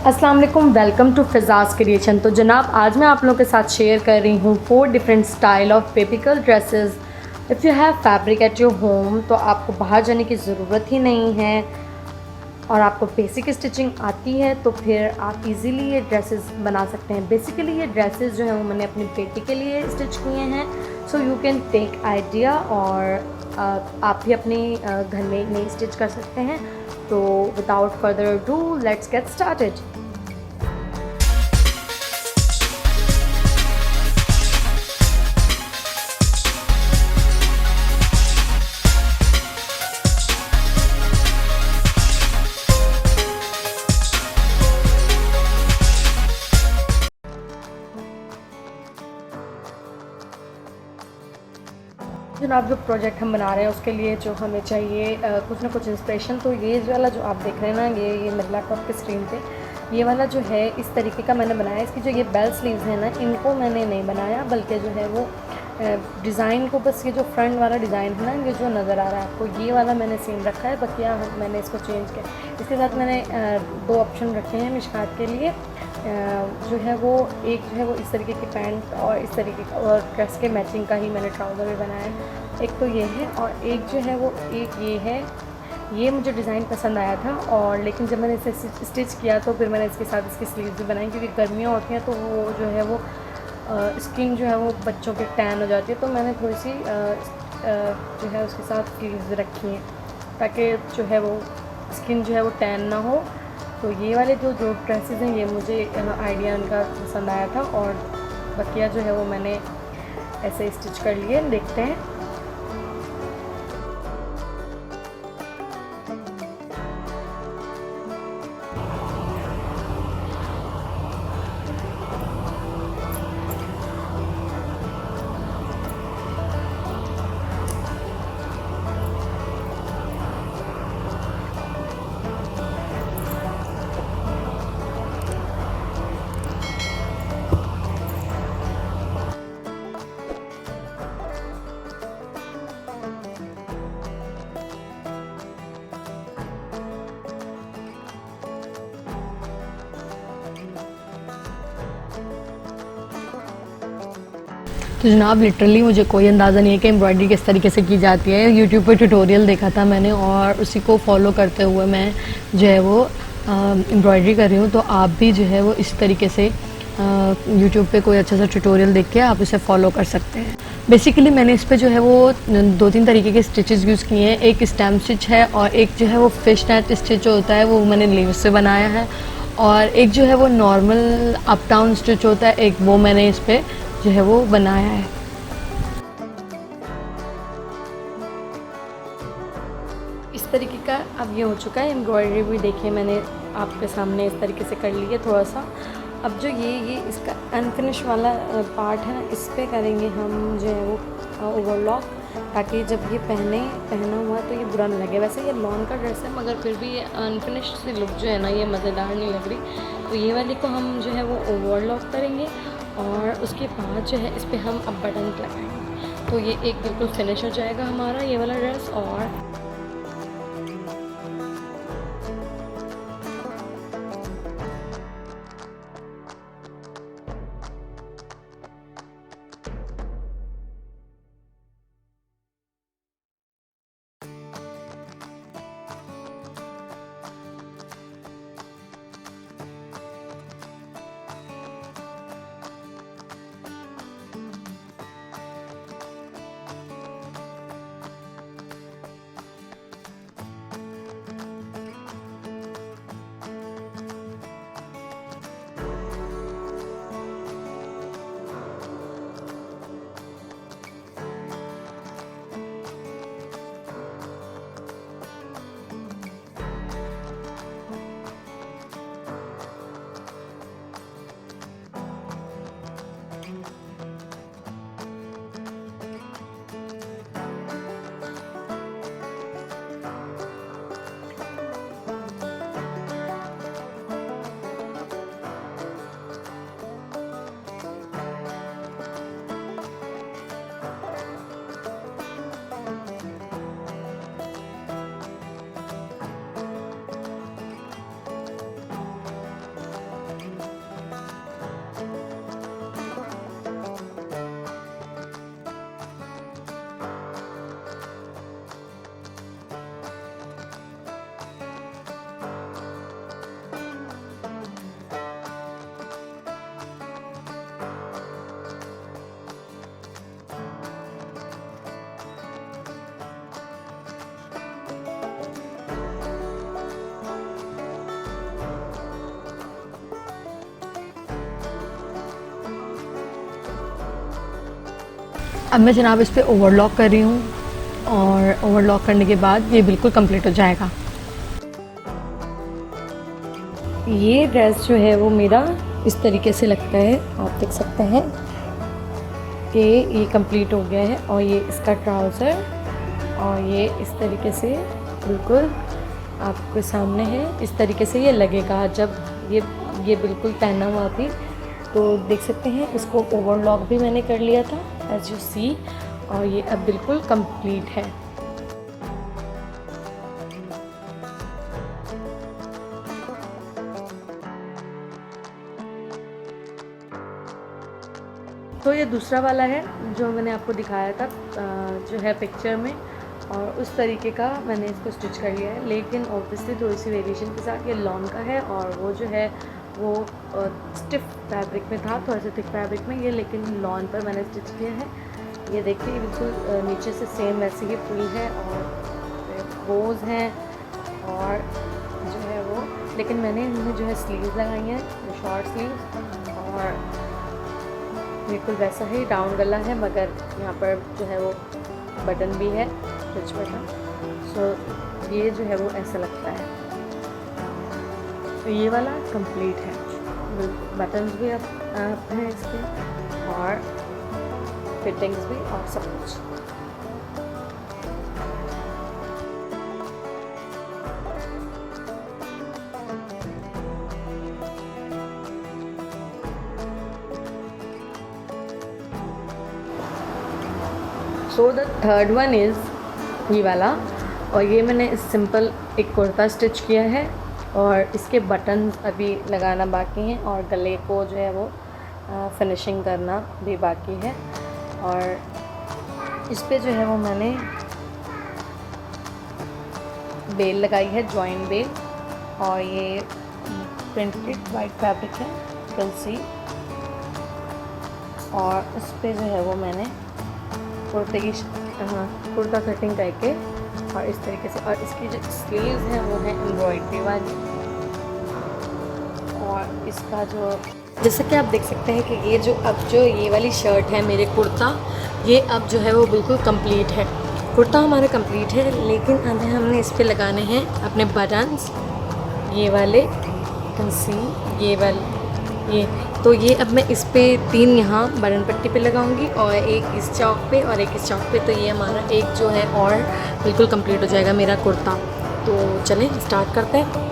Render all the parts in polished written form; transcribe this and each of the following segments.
अस्सलाम वालेकुम, welcome to फ़िज़ाज़ creation. तो जनाब आज मैं आप लोगों के साथ शेयर कर रही हूँ 4 डिफरेंट स्टाइल ऑफ बेबिकल dresses. If you have fabric at your home तो आपको बाहर जाने की ज़रूरत ही नहीं है और आपको बेसिक स्टिचिंग आती है तो फिर आप इजीली ये ड्रेसेस बना सकते हैं। बेसिकली ये ड्रेसेस जो हैं वो मैंने अपनी बेटी के लिए स्टिच किए हैं, so you can take idea और आप भी अपने घर में इन्हें स्टिच कर सकते हैं। तो without further do let's get started. जनाब जो प्रोजेक्ट हम बना रहे हैं उसके लिए जो हमें चाहिए कुछ ना कुछ इंस्पिरेशन, तो ये वाला जो आप देख रहे हैं ना, ये मेरे लैपटॉप की स्क्रीन पे ये वाला जो है इस तरीके का मैंने बनाया। इसकी जो ये बेल स्लीव्स हैं ना, इनको मैंने नहीं बनाया, बल्कि जो है वो डिज़ाइन को बस ये जो फ्रंट वाला डिज़ाइन है ना, ये जो नज़र आ रहा है आपको, ये वाला मैंने सेम रखा है। बकिया मैंने इसको चेंज किया। इसके साथ मैंने 2 ऑप्शन रखे हैं मिशकात के लिए। जो है वो एक जो है वो इस तरीके की पैंट और इस तरीके का और ड्रेस के मैचिंग का ही मैंने ट्राउज़र भी बनाया है। एक तो ये है और एक जो है वो एक ये है। ये मुझे डिज़ाइन पसंद आया था और लेकिन जब मैंने इसे स्टिच किया तो फिर मैंने इसके साथ इसकी स्लीव्स भी बनाई, क्योंकि गर्मियाँ होती हैं तो वो जो है वो स्किन जो है वो बच्चों की टैन हो जाती है। तो मैंने थोड़ी सी जो है उसके साथ स्लीव्स रखी हैं ताकि जो है वो स्किन जो है वो टैन ना हो। तो ये वाले जो जो ड्रेसेस हैं ये मुझे आइडिया उनका पसंद आया था और बकिया जो है वो मैंने ऐसे स्टिच कर लिए। देखते हैं। तो जनाब लिटरली मुझे कोई अंदाज़ा नहीं है कि एम्ब्रॉयडरी किस तरीके से की जाती है। यूट्यूब पर ट्यूटोरियल देखा था मैंने और उसी को फॉलो करते हुए मैं जो है वो एम्ब्रॉयडरी कर रही हूँ। तो आप भी जो है वो इस तरीके से यूट्यूब पे कोई अच्छा सा ट्यूटोरियल देख के आप इसे फॉलो कर सकते हैं। बेसिकली मैंने इस पे जो है वो 2-3 तरीके के स्टिचेस यूज़ किए हैं। एक स्टैम्प स्टिच है और एक जो है वो फिश नेट स्टिच जो होता है वो मैंने लीव्स से बनाया है, और एक जो है वो नॉर्मल अप डाउन स्टिच होता है, एक वो मैंने इस पर जो है वो बनाया है। इस तरीके का अब ये हो चुका है। एम्ब्रॉयडरी भी देखिए मैंने आपके सामने इस तरीके से कर ली है थोड़ा सा। अब जो ये इसका अनफिनिश वाला पार्ट है ना, इस पे करेंगे हम जो है वो ओवरलॉक, ताकि जब ये पहना हुआ तो ये बुरा नहीं लगे। वैसे ये लॉन का ड्रेस है मगर फिर भी ये अनफिनिश सी लुक जो है ना ये मज़ेदार नहीं लग रही। तो ये वाली को हम जो है वो ओवरलॉक करेंगे और उसके बाद जो है इस पर हम अब बटन लगाएंगे तो ये एक बिल्कुल फिनिश हो जाएगा हमारा ये वाला ड्रेस। और अब मैं जनाब इस पर ओवरलॉक कर रही हूँ और ओवरलॉक करने के बाद ये बिल्कुल कंप्लीट हो जाएगा। ये ड्रेस जो है वो मेरा इस तरीके से लगता है, आप देख सकते हैं कि ये कंप्लीट हो गया है। और ये इसका ट्राउज़र और ये इस तरीके से बिल्कुल आपके सामने है। इस तरीके से ये लगेगा जब ये बिल्कुल पहना हुआ भी, तो देख सकते हैं इसको ओवरलॉक भी मैंने कर लिया था एज यू सी, और ये अब बिल्कुल कंप्लीट है। तो ये दूसरा वाला है जो मैंने आपको दिखाया था जो है पिक्चर में, और उस तरीके का मैंने इसको स्टिच कर लिया है। लेकिन ऑब्वियसली थोड़ी सी वेरिएशन के साथ ये लॉन का है और वो जो है वो स्टिफ फैब्रिक में था, थोड़ा सा थिक फैब्रिक में ये, लेकिन लॉन पर मैंने स्टिच किया है। ये देखिए बिल्कुल नीचे से सेम वैसे ही फुल है और बोज हैं और जो है वो, लेकिन मैंने इनमें जो है स्लीव्स लगाई हैं, शॉर्ट स्लीव, और बिल्कुल वैसा ही राउंड गला है, मगर यहाँ पर जो है वो बटन भी है, स्टिच बटन। सो ये जो है वो ऐसा लगता है। तो ये वाला कंप्लीट है, बटन्स भी अब हैं इसके और फिटिंग्स भी और सब कुछ। So the third one is ये वाला, और ये मैंने सिंपल एक कुर्ता स्टिच किया है और इसके बटन्स अभी लगाना बाकी हैं और गले को जो है वो फिनिशिंग करना भी बाकी है। और इस पे जो है वो मैंने बेल लगाई है, जॉइन बेल, और ये प्रिंटेड वाइट फैब्रिक है, कैन सी। और इस पे जो है वो मैंने कुर्ते की कुर्ता कटिंग करके और इस तरीके से, और इसकी जो स्लीव्स हैं वो है एम्ब्रॉयडरी वाली। और इसका जो, जैसे कि आप देख सकते हैं कि ये जो अब जो ये वाली शर्ट है मेरे कुर्ता, ये अब जो है वो बिल्कुल कंप्लीट है। कुर्ता हमारा कंप्लीट है, लेकिन अब हमने इस पे लगाने हैं अपने बटन्स, ये वाले कंसी, ये वाले, ये। तो ये अब मैं इस पे 3 यहाँ बटन पट्टी पे लगाऊंगी और एक इस चौक पे और एक इस चौक पे। तो ये हमारा एक जो है और बिल्कुल कंप्लीट हो जाएगा मेरा कुर्ता। तो चलें स्टार्ट करते हैं।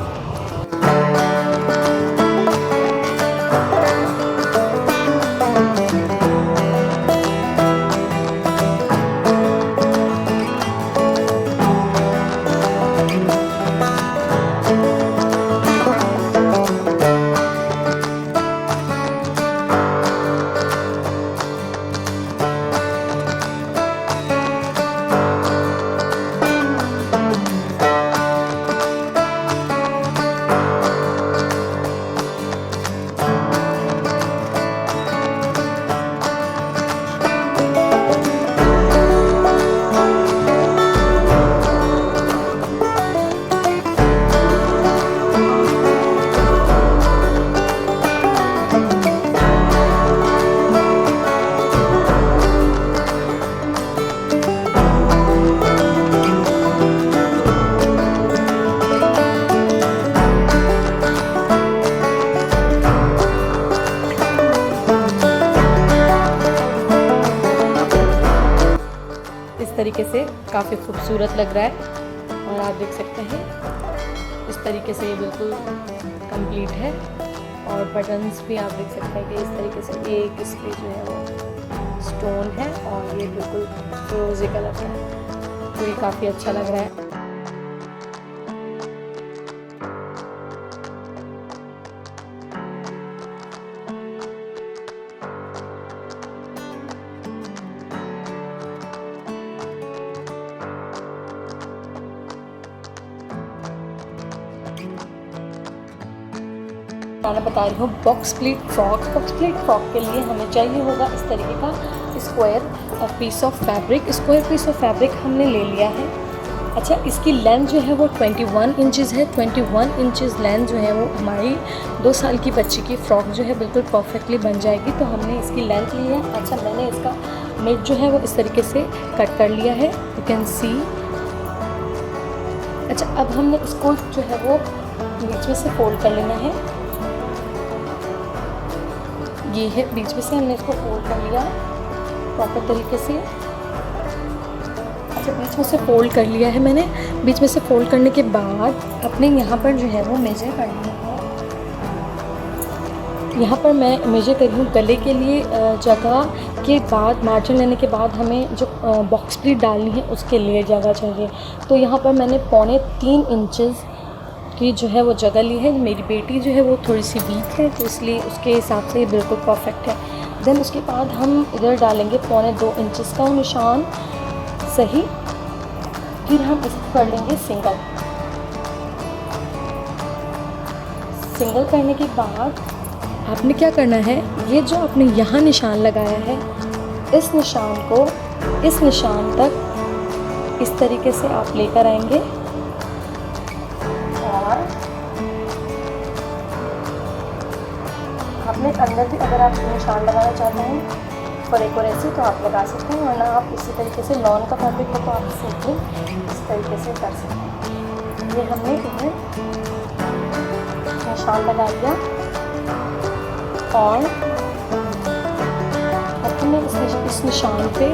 तरीके से काफ़ी खूबसूरत लग रहा है और आप देख सकते हैं इस तरीके से ये बिल्कुल कंप्लीट है। और बटन्स भी आप देख सकते हैं कि इस तरीके से एक इस पे जो है वो स्टोन है और ये बिल्कुल रोज़ी कलर का है, तो ये काफ़ी अच्छा लग रहा है। मैं बता रही हूँ box pleat frock. Box pleat frock के लिए हमें चाहिए होगा इस तरीके का square piece of fabric. Square piece of fabric हमने ले लिया है अच्छा, इसकी लेंथ जो है वो 21 इंचज़ है। 21 इंचज़ लेंथ जो है वो हमारी 2 साल की बच्ची की फ़्रॉक जो है बिल्कुल परफेक्टली बन जाएगी। तो हमने इसकी लेंथ ली है। अच्छा, मैंने इसका मिड जो है वो इस तरीके से कट कर लिया है, यू कैन सी। अच्छा, अब हमने इसको जो है वो बीच में से फोल्ड कर लेना है। ये है, बीच में से हमने इसको फोल्ड कर लिया प्रॉपर तरीके से। अच्छा, बीच में से फोल्ड कर लिया है मैंने। बीच में से फोल्ड करने के बाद अपने यहाँ पर जो है वो मेजर कर लिया है। यहाँ पर मैं मेजर कर रही हूँ गले के लिए जगह के बाद, मार्जिन लेने के बाद हमें जो बॉक्स प्लीट डालनी है उसके लिए जगह चाहिए। तो यहाँ पर मैंने 3.25 इंचज़ की जो है वो जगह ली है। मेरी बेटी जो है वो थोड़ी सी वीक है, तो इसलिए उसके हिसाब से ये बिल्कुल परफेक्ट है। देन उसके बाद हम इधर डालेंगे 2.25 इंचज़ का निशान, सही। फिर हम इसको कर लेंगे सिंगल। सिंगल करने के बाद आपने क्या करना है, ये जो आपने यहाँ निशान लगाया है, इस निशान को इस निशान तक इस तरीके से आप लेकर आएंगे और अपने अंदर भी अगर आप निशान लगाना चाहते हैं और एक और ऐसे तो आप लगा सकते हैं, वरना आप इसी तरीके से लॉन का फैब्रिक हो तो आप इसे इस तरीके से कर सकते हैं। ये हमने इधर निशान लगा दिया और अपने इस निशान पे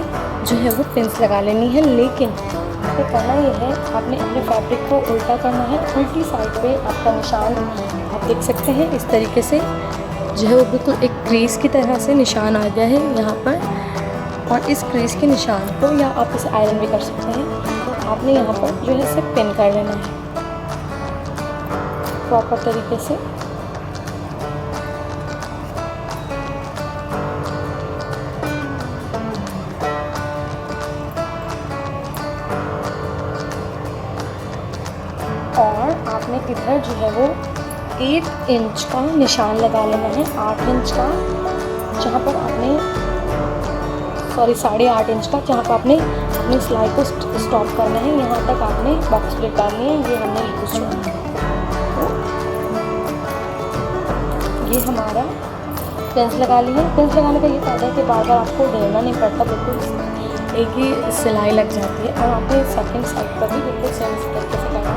जो है वो पिंस लगा लेनी है। लेकिन आपको करना ये है, आपने अपने फैब्रिक को उल्टा करना है। उल्टी साइड पे आपका निशान आप देख सकते हैं, इस तरीके से जो है वो बिल्कुल एक क्रीज की तरह से निशान आ गया है यहाँ पर। और इस क्रीज के निशान को, या आप इसे आयरन भी कर सकते हैं, आपने यहाँ पर जो है इसे पिन कर लेना है प्रॉपर तरीके से। और आपने इधर जो है वो 8 इंच का निशान लगा लेना है, 8 इंच का, जहाँ पर आपने 8.5 इंच का, जहाँ पर आपने अपनी सिलाई को स्टॉप करना है। यहाँ तक आपने बॉक्स प्लेट डालनी है। ये हमने यूज़ किया, तो ये हमारा पिंस लगा ली है। पिंस लगाने का ये फ़ायदा है कि बार बार आपको ढेरना नहीं पड़ता, बिल्कुल एक ही सिलाई लग जाती है। और आपने सेकंड साइड पर भी बिल्कुल सेम तरीके से करना है।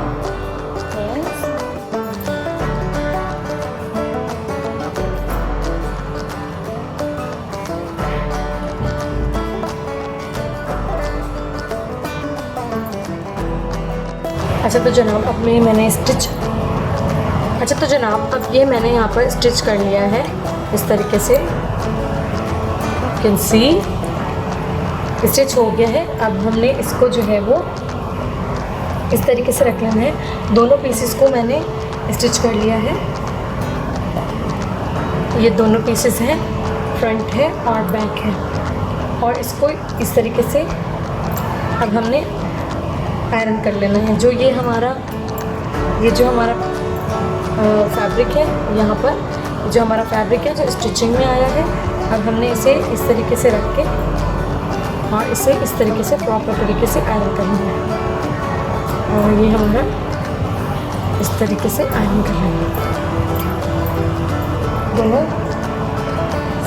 अच्छा तो जनाब, अब मैंने स्टिच तो जनाब अब ये मैंने यहाँ पर स्टिच कर लिया है इस तरीके से, यू कैन सी स्टिच हो गया है। अब हमने इसको जो है वो इस तरीके से रख लेना है। दोनों पीसेस को मैंने स्टिच कर लिया है। ये दोनों पीसेस हैं, फ्रंट है और बैक है। और इसको इस तरीके से अब हमने आयरन कर लेना है। जो जो हमारा फैब्रिक है, यहाँ पर जो हमारा फैब्रिक है जो स्टिचिंग में आया है, अब हमने इसे इस तरीके से रख के और इसे इस तरीके से प्रॉपर तरीके से आयरन करना है। और ये हमारा इस तरीके से आयरन करना है। दोनों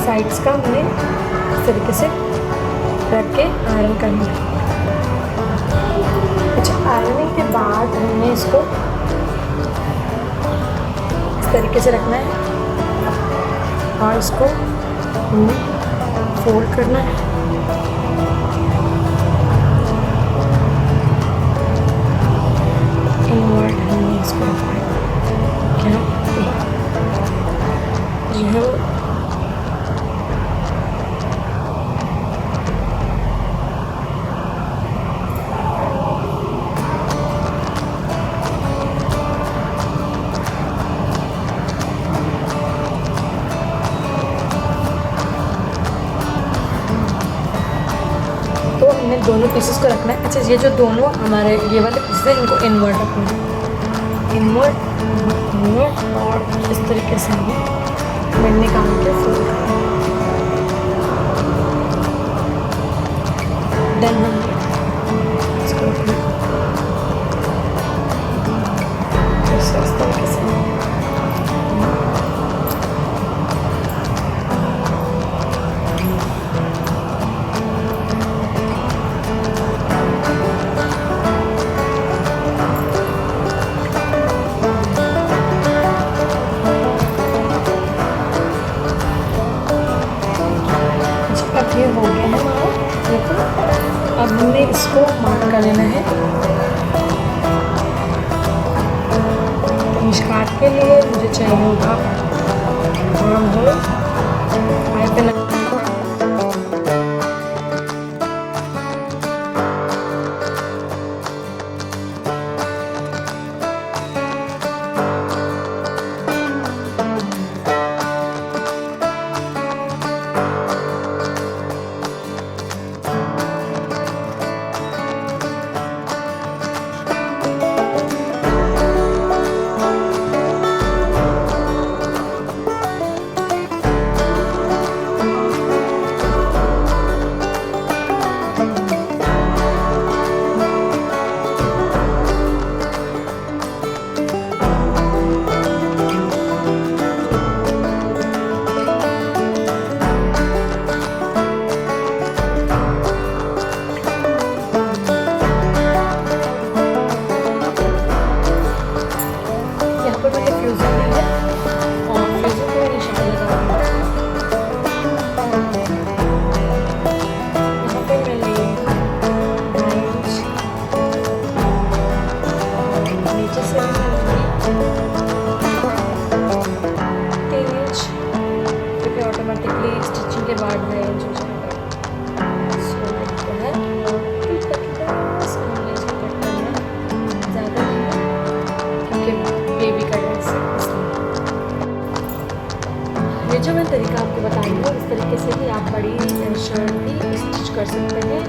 साइड्स का हमने इस तरीके से रख के आयरन करना है। अच्छा, आयरनिंग के बाद हमने इसको इस तरीके से रखना है और इसको हमने फोल्ड करना है। इनवर्ड हमने इसको क्या जो है दोनों पीसेस को रखना है। अच्छा, ये जो दोनों हमारे ये वाले पीसेस हैं, इनको इनवर्ट रखना है। इनवर्ट और इस तरीके से हमें मिलने का मतलब फोल्ड करना है। देन हम इसको इसको मार्क कर लेना है। निष्काट के लिए मुझे चाहिए होगा आर्म होल। ऑटोमेटिकली स्टिचिंग के बाद है जो ज़्यादा नहीं क्योंकि बेबी का ड्रेस है इसलिए। ये जो मैं तरीका आपको बता रही हूँ इस तरीके से भी आप बड़ी शर्ट भी स्टिच कर सकते हैं।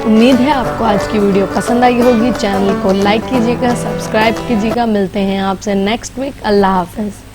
उम्मीद है आपको आज की वीडियो पसंद आई होगी। चैनल को लाइक कीजिएगा, सब्सक्राइब कीजिएगा। मिलते हैं आपसे नेक्स्ट वीक। अल्लाह हाफ़िज़।